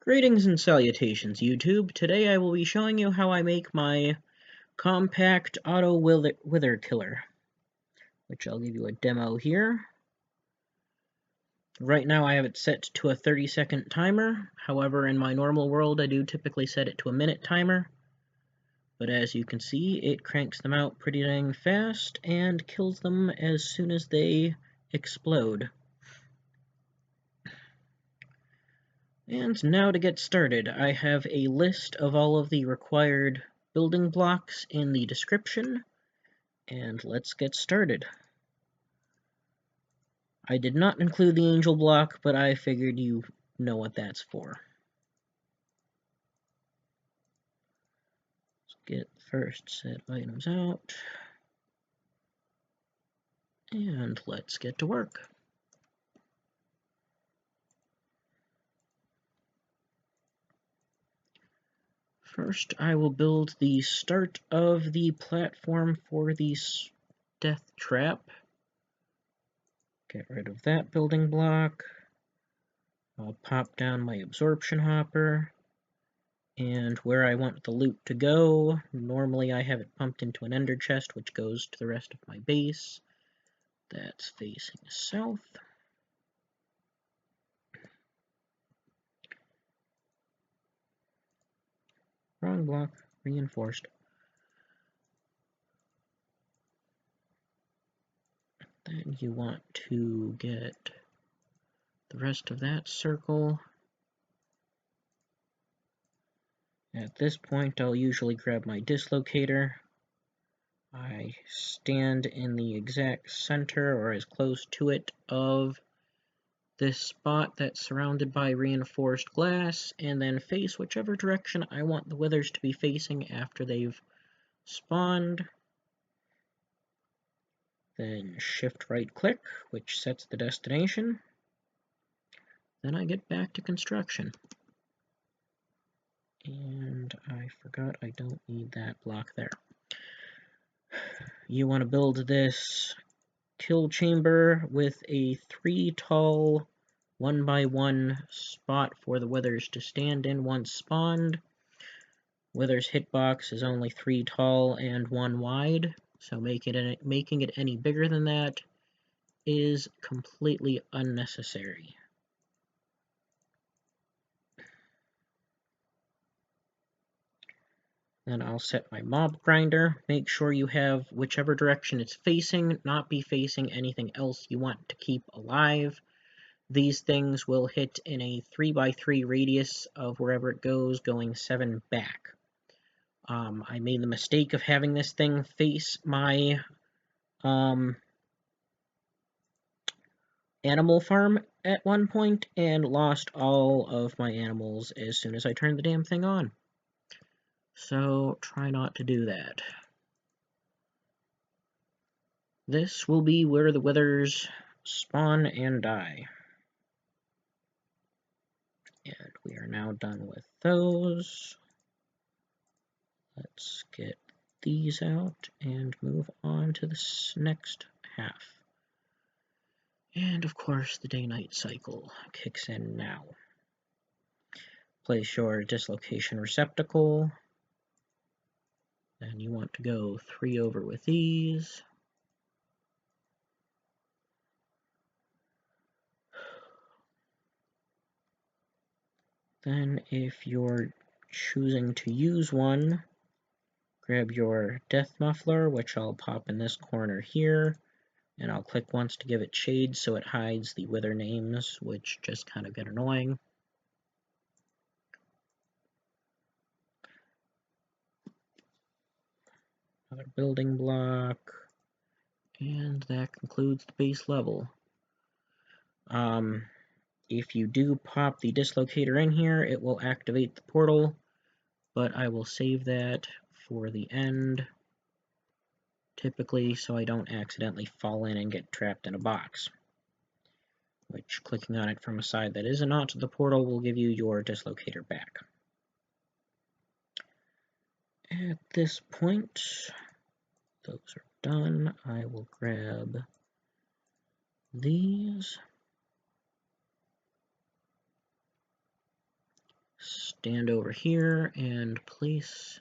Greetings and salutations, YouTube. Today I will be showing you how I make my compact auto wither killer, which I'll give you a demo here. Right now I have it set to a 30-second timer. However, in my normal world I do typically set it to a minute timer. But as you can see, it cranks them out pretty dang fast and kills them as soon as they explode. And now to get started, I have a list of all of the required building blocks in the description, and let's get started. I did not include the angel block, but I figured you know what that's for. Let's get first set items out, and let's get to work. First, I will build the start of the platform for the death trap. Get rid of that building block. I'll pop down my Absorption Hopper, and where I want the loot to go, normally I have it pumped into an ender chest, which goes to the rest of my base. That's facing south. Wrong block, reinforced. Then you want to get the rest of that circle. At this point, I'll usually grab my dislocator. I stand in the exact center, or as close to it, of this spot that's surrounded by reinforced glass, and then face whichever direction I want the withers to be facing after they've spawned. Then shift right click, which sets the destination. Then I get back to construction. And I forgot I don't need that block there. You want to build this kill chamber with a 3 tall 1x1 spot for the withers to stand in once spawned. Withers hitbox is only 3 tall and 1 wide, so making it any bigger than that is completely unnecessary. Then I'll set my mob grinder. Make sure you have whichever direction it's facing, not be facing anything else you want to keep alive. These things will hit in a 3x3 radius of wherever it goes, going 7 back. I made the mistake of having this thing face my animal farm at one point and lost all of my animals as soon as I turned the damn thing on. So try not to do that. This will be where the withers spawn and die. And we are now done with those. Let's get these out and move on to this next half. And of course the day-night cycle kicks in now. Place your Dislocation Recepticle. Then you want to go 3 over with these. Then if you're choosing to use one, grab your Death Muffler, which I'll pop in this corner here, and I'll click once to give it shade so it hides the wither names, which just kind of get annoying. Another building block, and that concludes the base level. If you do pop the dislocator in here, it will activate the portal, but I will save that for the end, typically so I don't accidentally fall in and get trapped in a box, which clicking on it from a side that is not the portal will give you your dislocator back. At this point, those are done. I will grab these, stand over here and place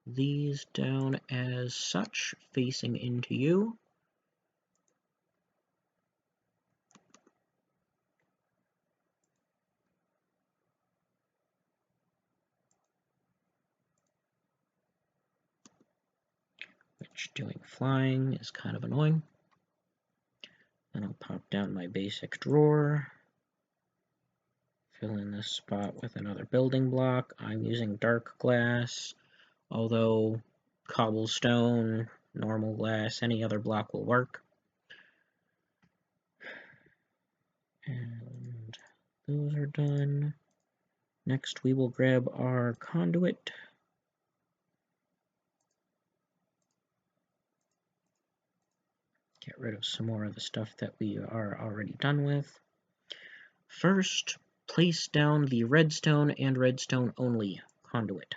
these down as such, facing into you. Which doing flying is kind of annoying. Then I'll pop down my basic drawer. Fill in this spot with another building block. I'm using dark glass, although cobblestone, normal glass, any other block will work. And those are done. Next we will grab our conduit. Get rid of some more of the stuff that we are already done with. First, place down the redstone and redstone only conduit.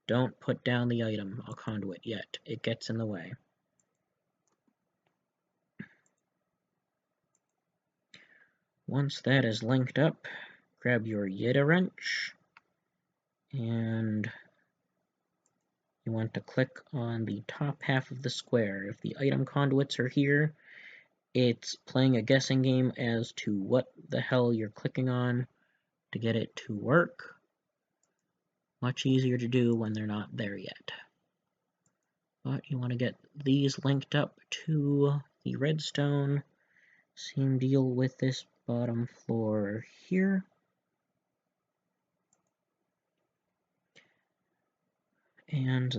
Don't put down the item conduit yet. It gets in the way. Once that is linked up, grab your Yeta Wrench, and you want to click on the top half of the square. If the item conduits are here, it's playing a guessing game as to what the hell you're clicking on to get it to work. Much easier to do when they're not there yet. But you want to get these linked up to the redstone. Same deal with this bottom floor here. And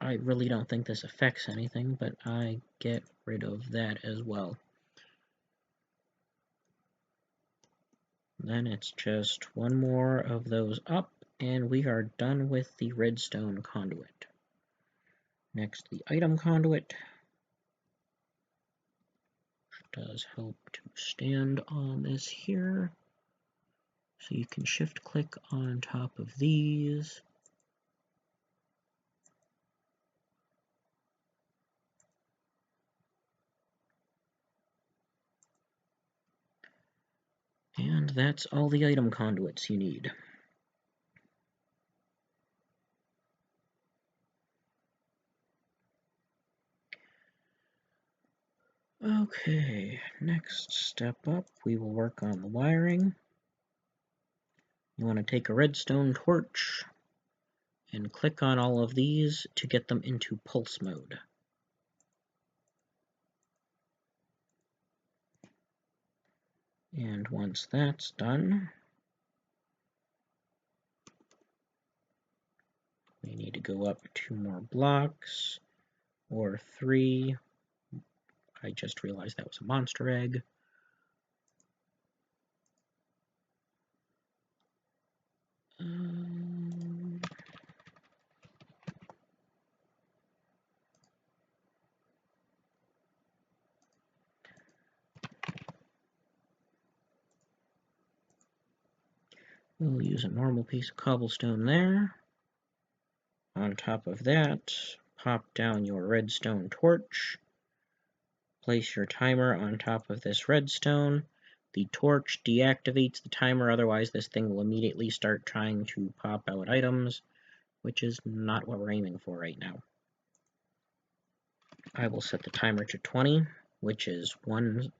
I really don't think this affects anything, but I get rid of that as well. Then it's just one more of those up, and we are done with the redstone conduit. Next, the item conduit. Which does help to stand on this here. So you can shift click on top of these. And that's all the item conduits you need. Okay, next step up, we will work on the wiring. You want to take a redstone torch and click on all of these to get them into pulse mode. And once that's done, we need to go up 2 more blocks, or 3. I just realized that was a monster egg. We'll use a normal piece of cobblestone there. On top of that, pop down your redstone torch. Place your timer on top of this redstone. The torch deactivates the timer, otherwise this thing will immediately start trying to pop out items, which is not what we're aiming for right now. I will set the timer to 20, which is 1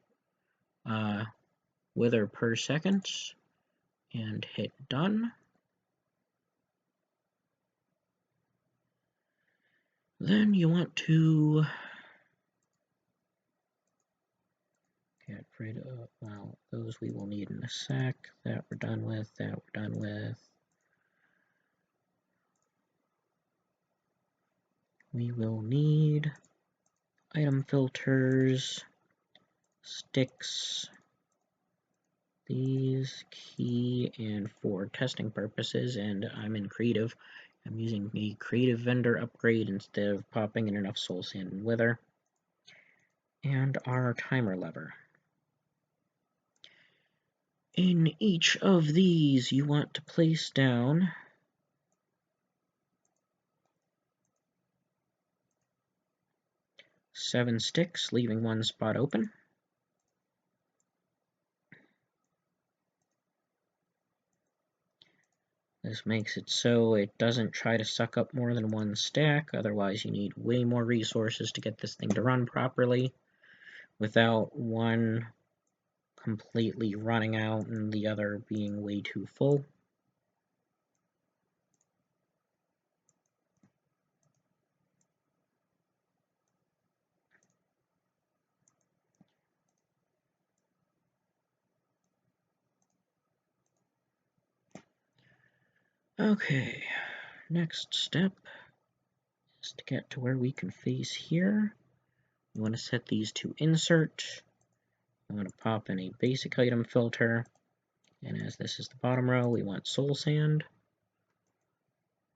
wither per second, and hit done. Then you want to get rid of, well, those we will need in a sec. That we're done with, that we're done with. We will need item filters, sticks, these, key, and for testing purposes, and I'm in creative. I'm using the creative vendor upgrade instead of popping in enough soul sand and wither. And our timer lever. In each of these, you want to place down seven sticks, leaving 1 spot open. This makes it so it doesn't try to suck up more than one stack, otherwise you need way more resources to get this thing to run properly without one completely running out and the other being way too full. Okay, next step is to get to where we can face here. You want to set these to insert. You want to pop in a basic item filter, and as this is the bottom row, we want soul sand.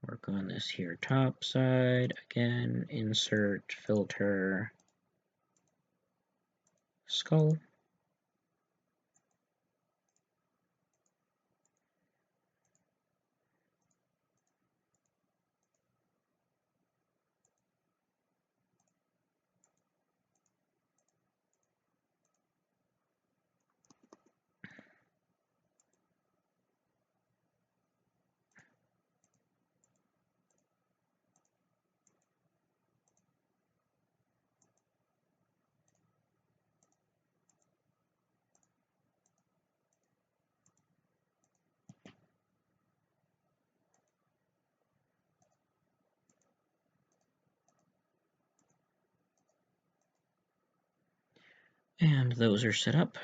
Work on this here top side. Again, insert, filter, skull. And those are set up.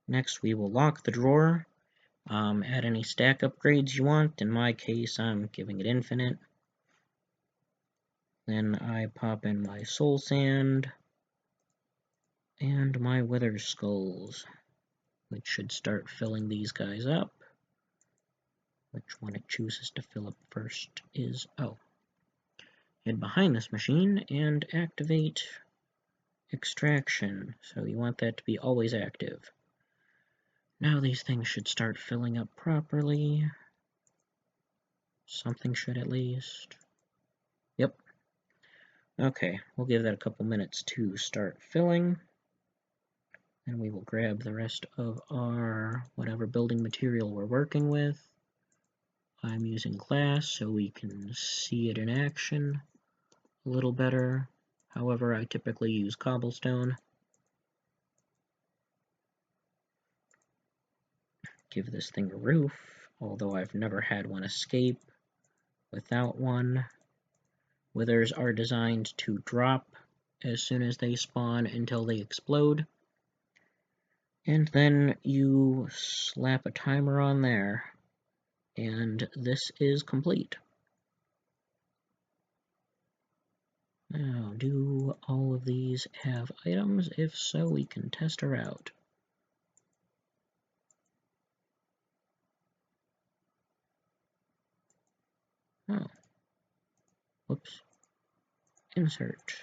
Next, we will lock the drawer. Add any stack upgrades you want. In my case, I'm giving it infinite. Then I pop in my soul sand and my wither skulls, which should start filling these guys up. Which one it chooses to fill up first is, oh. Head behind this machine and activate extraction. So you want that to be always active. Now these things should start filling up properly. Something should at least. Yep. Okay, we'll give that a couple minutes to start filling. And we will grab the rest of our whatever building material we're working with. I'm using glass so we can see it in action a little better. However, I typically use cobblestone. Give this thing a roof, although I've never had one escape without one. Withers are designed to drop as soon as they spawn until they explode. And then you slap a timer on there, and this is complete. Now, do all of these have items? If so, we can test her out. Oh. Whoops. Insert.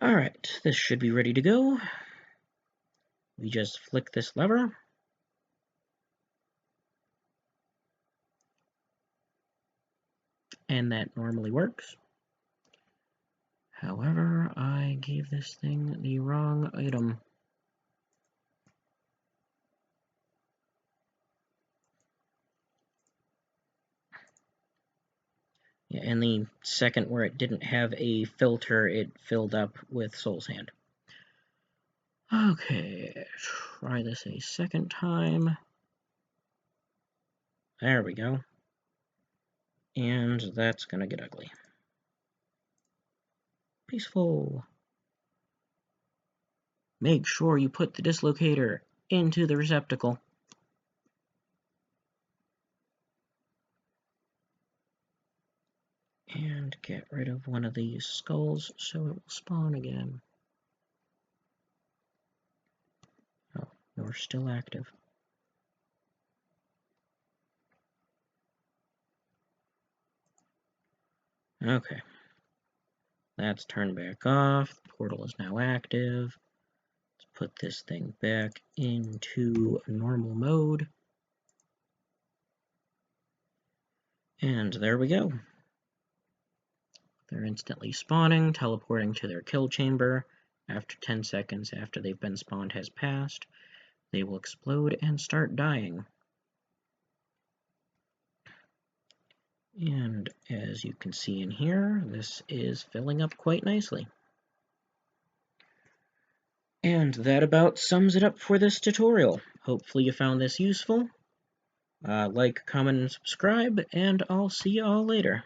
Alright, this should be ready to go. We just flick this lever. And that normally works. However, I gave this thing the wrong item. Yeah, and the second where it didn't have a filter, it filled up with soul sand. Okay, try this a second time. There we go. And that's gonna get ugly. Peaceful. Make sure you put the dislocator into the receptacle. And get rid of one of these skulls so it will spawn again. Oh, you're still active. Okay. That's turned back off. The portal is now active. Let's put this thing back into normal mode. And there we go. They're instantly spawning, teleporting to their kill chamber. After 10 seconds after they've been spawned has passed, they will explode and start dying. And as you can see in here, this is filling up quite nicely. And that about sums it up for this tutorial. Hopefully you found this useful. Like, comment, and subscribe, and I'll see you all later.